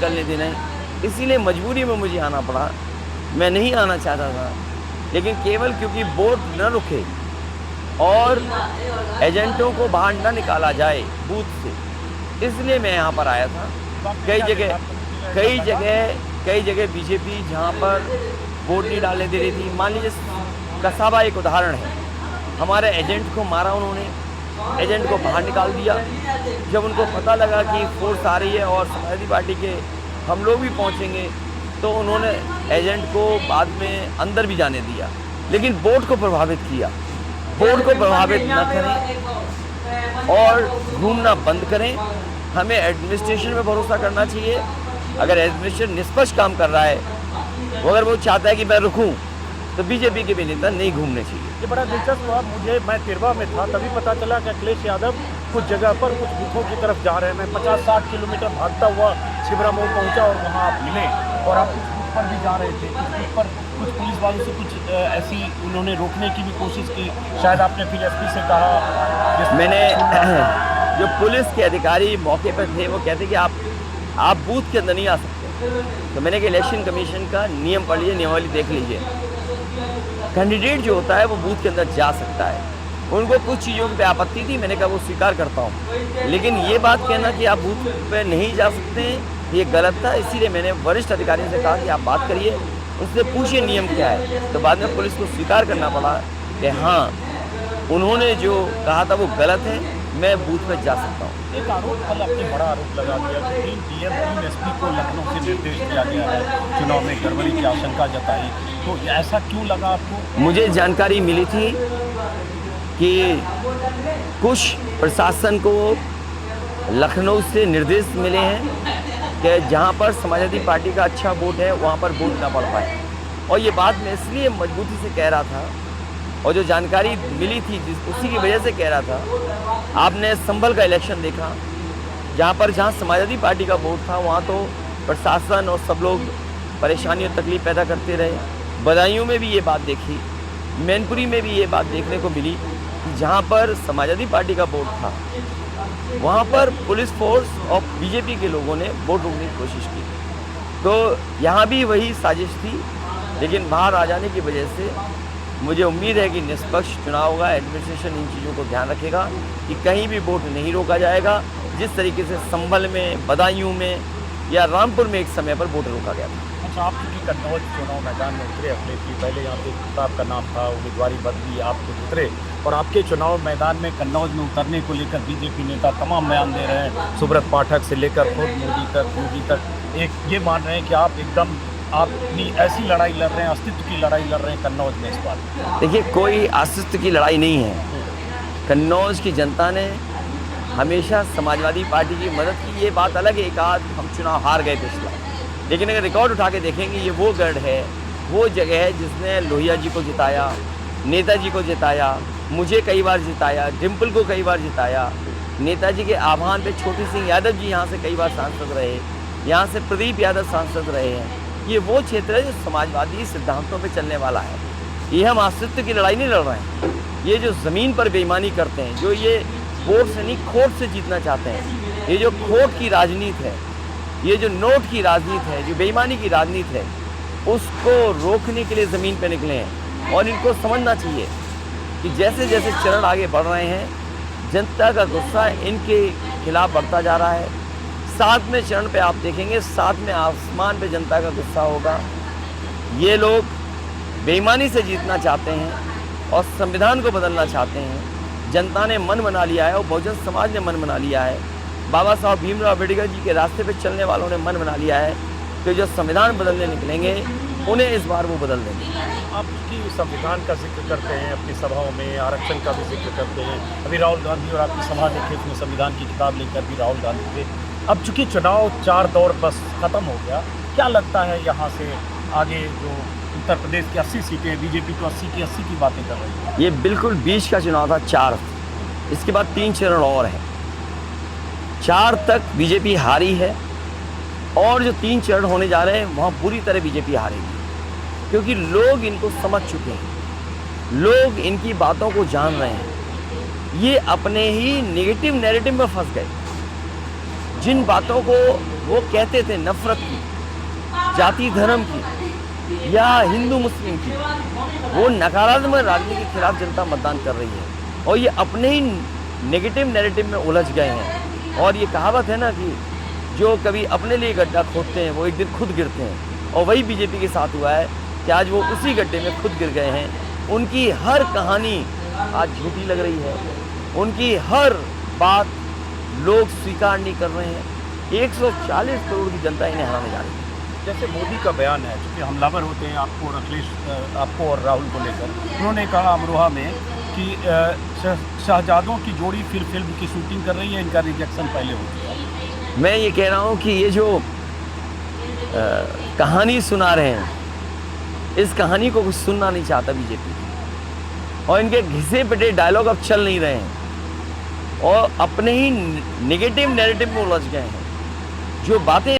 निकलने देना है, इसीलिए मजबूरी में मुझे आना पड़ा। मैं नहीं आना चाहता था, लेकिन केवल क्योंकि वोट न रुके और एजेंटों को बाहर न निकाला जाए बूथ से, इसलिए मैं यहाँ पर आया था। कई जगह बीजेपी जहाँ पर वोट नहीं डालने दे रही थी। मान लीजिए कसाबा एक उदाहरण है, हमारे एजेंट को मारा उन्होंने, एजेंट को बाहर निकाल दिया। जब उनको पता लगा कि फोर्स आ रही है और समाजवादी पार्टी के हम लोग भी पहुँचेंगे, तो उन्होंने एजेंट को बाद में अंदर भी जाने दिया, लेकिन वोट को प्रभावित किया। वोट को प्रभावित न करें और घूमना बंद करें। हमें एडमिनिस्ट्रेशन में भरोसा करना चाहिए। अगर एडमिनिस्ट्रेशन निष्पक्ष काम कर रहा है, अगर वो चाहता है कि मैं रुकूं, तो बीजेपी के भी नेता नहीं घूमने चाहिए। ये बड़ा दिलचस्प हुआ, मैं तिरवा में था, तभी पता चला कि अखिलेश यादव कुछ जगह पर कुछ बूथों की तरफ जा रहे हैं। मैं 50-60 किलोमीटर भागता हुआ छिबरा मोड़ पहुंचा और वहां आप मिले और आप कुछ बूथ पर भी जा रहे थे। कुछ बूथ पर कुछ पुलिस वालों से कुछ ऐसी उन्होंने रोकने की भी कोशिश की, शायद आपने फिर एसपी से कहा। मैंने जो पुलिस के अधिकारी मौके पर थे वो कहते कि आप बूथ के अंदर नहीं आ सकते, तो मैंने कहा इलेक्शन कमीशन का नियम पढ़ लीजिए, नियमावली देख लीजिए। कैंडिडेट जो होता है वो बूथ के अंदर जा सकता है। उनको कुछ चीज़ों पे आपत्ति थी, मैंने कहा वो स्वीकार करता हूँ, लेकिन ये बात कहना कि आप बूथ पे नहीं जा सकते ये गलत था। इसीलिए मैंने वरिष्ठ अधिकारियों से कहा कि आप बात करिए, उससे पूछिए नियम क्या है। तो बाद में पुलिस को स्वीकार करना पड़ा कि हाँ, उन्होंने जो कहा था वो गलत है, मैं बूथ पे जा सकता हूँ। एक आरोप कल आपने बड़ा आरोप लगा दिया कि 3 DM 3 SP को लखनऊ से निर्देश दिया गया है, चुनाव में गड़बड़ी की आशंका जताई, तो ऐसा क्यों लगा आपको? मुझे जानकारी मिली थी कि कुछ प्रशासन को लखनऊ से निर्देश मिले हैं कि जहां पर समाजवादी पार्टी का अच्छा वोट है वहां पर वोट ना पड़ पाए, और ये बात मैं इसलिए मजबूती से कह रहा था और जो जानकारी मिली थी उसी की वजह से कह रहा था। आपने संभल का इलेक्शन देखा, जहाँ समाजवादी पार्टी का वोट था वहाँ तो प्रशासन और सब लोग परेशानी और तकलीफ पैदा करते रहे। बदायूं में भी ये बात देखी, मैनपुरी में भी ये बात देखने को मिली कि जहाँ पर समाजवादी पार्टी का वोट था वहाँ पर पुलिस फोर्स और बीजेपी के लोगों ने वोट रोकने की कोशिश की। तो यहाँ भी वही साजिश थी, लेकिन बाहर आ जाने की वजह से मुझे उम्मीद है कि निष्पक्ष चुनाव होगा। एडमिनिस्ट्रेशन इन चीज़ों को ध्यान रखेगा कि कहीं भी वोट नहीं रोका जाएगा, जिस तरीके से संभल में, बदायूं में या रामपुर में एक समय पर वोट रोका गया था। अच्छा, आप चूँकि कन्नौज चुनाव मैदान में उतरे अखिलेश जी, पहले यहाँ पे प्रताप का नाम था, उम्मीदवारी बदली, आप खुद उतरे और आपके चुनाव मैदान में कन्नौज में उतरने को लेकर बीजेपी नेता तमाम बयान दे रहे हैं। सुब्रत पाठक से लेकर खुद मोदी तक एक ये मान रहे हैं कि आप एकदम अपनी ऐसी लड़ाई लड़ रहे हैं, अस्तित्व की लड़ाई लड़ रहे हैं कन्नौज में इस बार। देखिए, कोई अस्तित्व की लड़ाई नहीं है। कन्नौज की जनता ने हमेशा समाजवादी पार्टी की मदद की। ये बात अलग है, एक आध हम चुनाव हार गए पिछला, लेकिन अगर रिकॉर्ड उठा के देखेंगे ये वो गढ़ है, वो जगह है जिसने लोहिया जी को जिताया, नेताजी को जिताया, मुझे कई बार जिताया, डिम्पल को कई बार जिताया। नेताजी के आह्वान पे छोटी सिंह यादव जी यहाँ से कई बार सांसद रहे, यहाँ से प्रदीप यादव सांसद रहे हैं। ये वो क्षेत्र है जो समाजवादी सिद्धांतों पे चलने वाला है। ये हम अस्तित्व की लड़ाई नहीं लड़ रहे हैं। ये जो ज़मीन पर बेईमानी करते हैं, जो ये वोट से नहीं खोट से जीतना चाहते हैं, ये जो खोट की राजनीति है, ये जो नोट की राजनीति है, जो बेईमानी की राजनीति है, उसको रोकने के लिए ज़मीन पर निकले हैं। और इनको समझना चाहिए कि जैसे जैसे चरण आगे बढ़ रहे हैं, जनता का गुस्सा इनके खिलाफ बढ़ता जा रहा है। 7वें चरण पे आप देखेंगे, 7वें आसमान पे जनता का गुस्सा होगा। ये लोग बेईमानी से जीतना चाहते हैं और संविधान को बदलना चाहते हैं। जनता ने मन बना लिया है और बहुजन समाज ने मन बना लिया है। बाबा साहब भीमराव अम्बेडकर जी के रास्ते पे चलने वालों ने मन बना लिया है कि जो संविधान बदलने निकलेंगे उन्हें इस बार वो बदल देंगे। आप की संविधान का जिक्र करते हैं अपनी सभाओं में, आरक्षण का भी जिक्र करते हैं। अभी राहुल गांधी और आपकी सभा देखे उसमें संविधान की किताब लेकर भी राहुल गांधी थे। अब चूँकि चुनाव 4 दौर बस ख़त्म हो गया, क्या लगता है यहाँ से आगे जो उत्तर प्रदेश की 80 सीटें, बीजेपी तो 80 की 80 की बातें कर रही है। ये बिल्कुल बीच का चुनाव था, 4, इसके बाद 3 चरण और हैं। 4 तक बीजेपी हारी है और जो 3 चरण होने जा रहे हैं वहाँ पूरी तरह बीजेपी हारेगी, क्योंकि लोग इनको समझ चुके हैं, लोग इनकी बातों को जान रहे हैं। ये अपने ही नेगेटिव नैरेटिव में फंस गए। जिन बातों को वो कहते थे नफरत की, जाति धर्म की या हिंदू मुस्लिम की, वो नकारात्मक राजनीति के खिलाफ जनता मतदान कर रही है और ये अपने ही नेगेटिव नैरेटिव में उलझ गए हैं। और ये कहावत है ना कि जो कभी अपने लिए गड्ढा खोदते हैं वो एक दिन खुद गिरते हैं, और वही बीजेपी के साथ हुआ है कि आज वो उसी गड्ढे में खुद गिर गए हैं। उनकी हर कहानी आज झूठी लग रही है, उनकी हर बात लोग स्वीकार नहीं कर रहे हैं। 140 करोड़ की जनता इन्हें हराने जा रही है। जैसे मोदी का बयान है, क्योंकि हमलावर होते हैं आपको और अखिलेश आपको और राहुल को लेकर, उन्होंने कहा अमरोहा में कि शहजादों की जोड़ी फिर फिल्म की शूटिंग कर रही है, इनका रिजेक्शन पहले हो चुका। मैं ये कह रहा हूँ कि ये जो कहानी सुना रहे हैं, इस कहानी को कुछ सुनना नहीं चाहता बीजेपी, और इनके घिसे पिटे डायलॉग अब चल नहीं रहे हैं और अपने ही नेगेटिव नैरेटिव में उलझ गए हैं। जो बातें